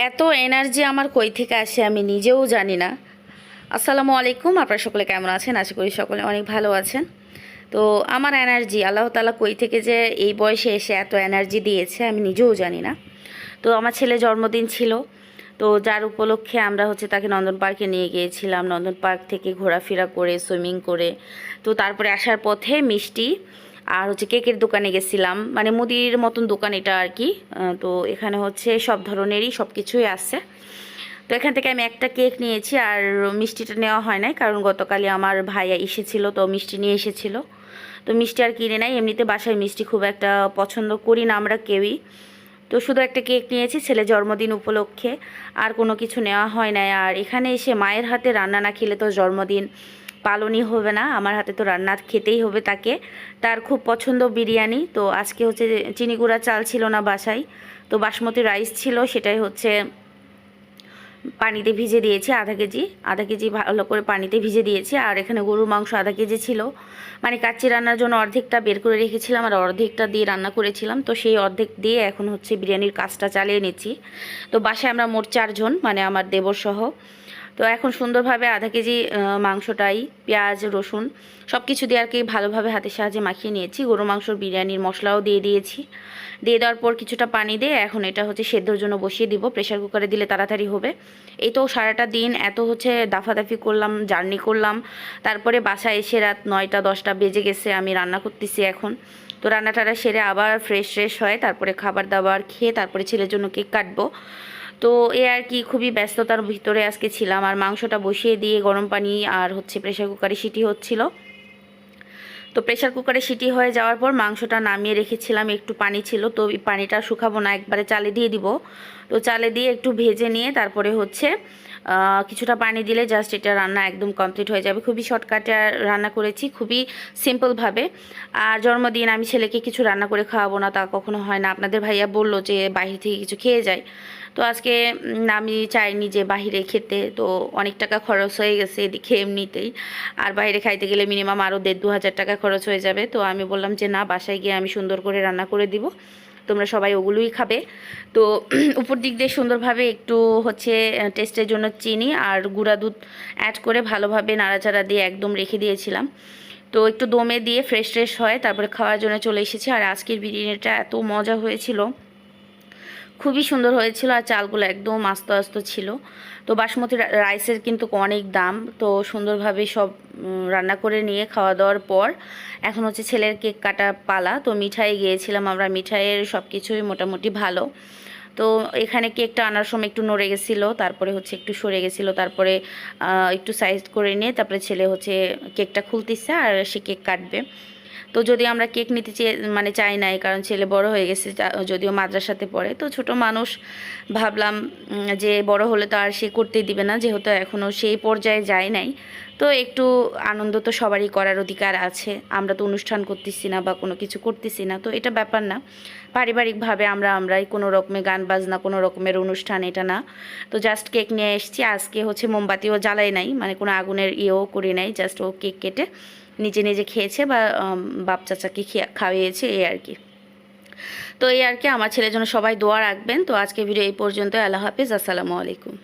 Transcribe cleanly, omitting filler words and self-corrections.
এত এনার্জি আমার কই থেকে আসে আমি নিজেও জানি না। আসসালামু আলাইকুম, আপনারা সকলে কেমন আছেন? আশা করি সকলে অনেক ভালো আছেন। তো আমার এনার্জি আল্লাহ তাআলা কই থেকে যে এই বয়সে এসে এত এনার্জি দিয়েছে আমি নিজেও জানি না। তো আমার ছেলে জন্মদিন ছিল, তো যার উপলক্ষে আমরা তাকে নন্দন পার্কে নিয়ে গিয়েছিলাম। নন্দন পার্ক থেকে ঘোরাফেরা করে সুইমিং করে তো তারপরে আসার পথে মিষ্টি আর কেকের দোকানে গেছিলাম, মানে মুদির মতন দোকান এটা আর কি। তো এখানে সব ধরনেরই সব কিছুই আছে। তো এখান থেকে আমি একটা কেক নিয়েছি, আর মিষ্টিটা নেওয়া হয় নাই কারণ গতকালই আমার ভাইয়া এসেছিল, তো মিষ্টি নিয়ে এসেছিল। তো মিষ্টি আর কিনে নাই, এমনিতে বাসায় মিষ্টি খুব একটা পছন্দ করি না আমরা কেউই। তো শুধু একটা কেক নিয়েছি ছেলে জন্মদিন উপলক্ষে, আর কোনো কিছু নেওয়া হয় না। আর এখানে এসে মায়ের হাতে রান্না না খেলে তো জন্মদিন পালনই হবে না। আমার হাতে তো রান্না খেতেই হবে তাকে। তার খুব পছন্দ বিরিয়ানি। তো আজকে চিনি গুঁড়া চাল ছিল না বাসায়, তো বাসমতি রাইস ছিল, সেটাই পানিতে ভিজে দিয়েছি আধা কেজি ভালো করে পানিতে ভিজে দিয়েছি। আর এখানে গরুর মাংস আধা কেজি ছিল, মানে কাচ্চি রান্নার জন্য অর্ধেকটা বের করে রেখেছিলাম আর অর্ধেকটা দিয়ে রান্না করেছিলাম। তো সেই অর্ধেক দিয়ে এখন বিরিয়ানির কাজটা চালিয়ে নিচ্ছি। তো বাসায় আমরা মোট 4 জন, মানে আমার দেবর সহ। তো এখন সুন্দরভাবে আধা কেজি মাংসটাই পেঁয়াজ রসুন সব কিছু দিয়ে আর কি ভালোভাবে হাতের সাহায্যে মাখিয়ে নিয়েছি। গরু মাংসর বিরিয়ানির মশলাও দিয়ে দিয়েছি। দিয়ে দেওয়ার পর কিছুটা পানি দিয়ে এখন এটা সেদ্ধর জন্য বসিয়ে দিব। প্রেশার কুকারে দিলে তাড়াতাড়ি হবে। এই তো সারাটা দিন এত দাফাদাফি করলাম, জার্নি করলাম, তারপরে বাসায় এসে রাত 9টা 10টা বেজে গেছে। আমি রান্না করতেছি এখন। তো রান্নাটারা সেরে আবার ফ্রেশ হয়, তারপরে খাবার দাবার খেয়ে তারপরে ছেলের জন্য কেক কাটবো। তো এ আর কি খুবই ব্যস্ততার ভিতরে আজকে ছিলাম। আর মাংসটা বসিয়ে দিয়ে গরম পানি আর প্রেশার কুকারে সিটি হচ্ছিল। তো প্রেশার কুকারে সিটি হয়ে যাওয়ার পর মাংসটা নামিয়ে রেখেছিলাম, একটু পানি ছিল, তো এই পানিটা শুকাবো না, একবারে চালে দিয়ে দিব। তো চালে দিয়ে একটু ভেজে নিয়ে তারপরে কিছুটা পানি দিলে জাস্ট এটা রান্না একদম কমপ্লিট হয়ে যাবে। খুবই শর্টকাটে রান্না করেছি, খুবই সিম্পলভাবে। আর জন্মদিন আমি ছেলেকে কিছু রান্না করে খাওয়াবো না তা কখনো হয় না। আপনাদের ভাইয়া বলল যে বাইরে থেকে কিছু খেয়ে যায়, তো আজকে আমি চাইনি যে বাহিরে খেতে। তো অনেক টাকা খরচ হয়ে গেছে এদিকে এমনিতেই, আর বাইরে খাইতে গেলে মিনিমাম আরও 1,500 টাকা খরচ হয়ে যাবে। তো আমি বললাম যে না, বাসায় গিয়ে আমি সুন্দর করে রান্না করে দিব, তোমরা সবাই ওগুলোই খাবে। তো উপর দিক দিয়ে সুন্দরভাবে একটু টেস্টের জন্য চিনি আর গুঁড়া দুধ অ্যাড করে ভালোভাবে নাড়াচাড়া দিয়ে একদম রেখে দিয়েছিলাম। তো একটু দমে দিয়ে ফ্রেশ হয়, তারপরে খাওয়ার জন্য চলে এসেছি। আর আজকের বিরিয়ানিটা এত মজা হয়েছিল, খুবই সুন্দর হয়েছিল, আর চালগুলো একদম আস্ত আস্ত ছিল। তো বাসমতি রাইসের কিন্তু অনেক দাম। তো সুন্দরভাবে সব রান্না করে নিয়ে খাওয়া দাওয়ার পর এখন ছেলের কেক কাটা পালা। তো মিঠাই গিয়েছিলাম আমরা, মিঠাইয়ের সব কিছুই মোটামুটি ভালো। তো এখানে কেকটা আনার সময় একটু নড়ে গেছিলো, তারপরে একটু সরে গেছিলো, তারপরে একটু সাইজ করে নিয়ে তারপরে ছেলে কেকটা খুলতেছে আর সে কেক কাটবে। তো যদি আমরা কেক নিতে মানে চাই নাই, কারণ ছেলে বড় হয়ে গেছে, যদিও মাদ্রাসাতে পড়ে। তো ছোট মানুষ ভাবলাম যে বড় হলে তো আর সে করতেই দিবে না, যেহেতু এখনও সেই পর্যায়ে যায় নাই। তো একটু আনন্দ তো সবারই করার অধিকার আছে। আমরা তো অনুষ্ঠান করতেছি না বা কোনো কিছু করতেছি না, তো এটা ব্যাপার না। পারিবারিকভাবে আমরাই কোনো রকমের গান বাজনা, কোনো রকমের অনুষ্ঠান এটা না। তো জাস্ট কেক নিয়ে এসেছি। আজকে মোমবাতিও জ্বালাই নাই, মানে কোনো আগুনের ইয়েও করি নাই, জাস্ট ও কেক কেটে নিজে নিজে খেয়েছে বা বাপ চাচাকে খাওয়িয়েছে, এই আর কি। তো এই আর কি, আমার ছেলের জন্য সবাই দোয়া রাখবেন। তো আজকে ভিডিও এই পর্যন্ত। আল্লাহ হাফিজ, আসসালামু আলাইকুম।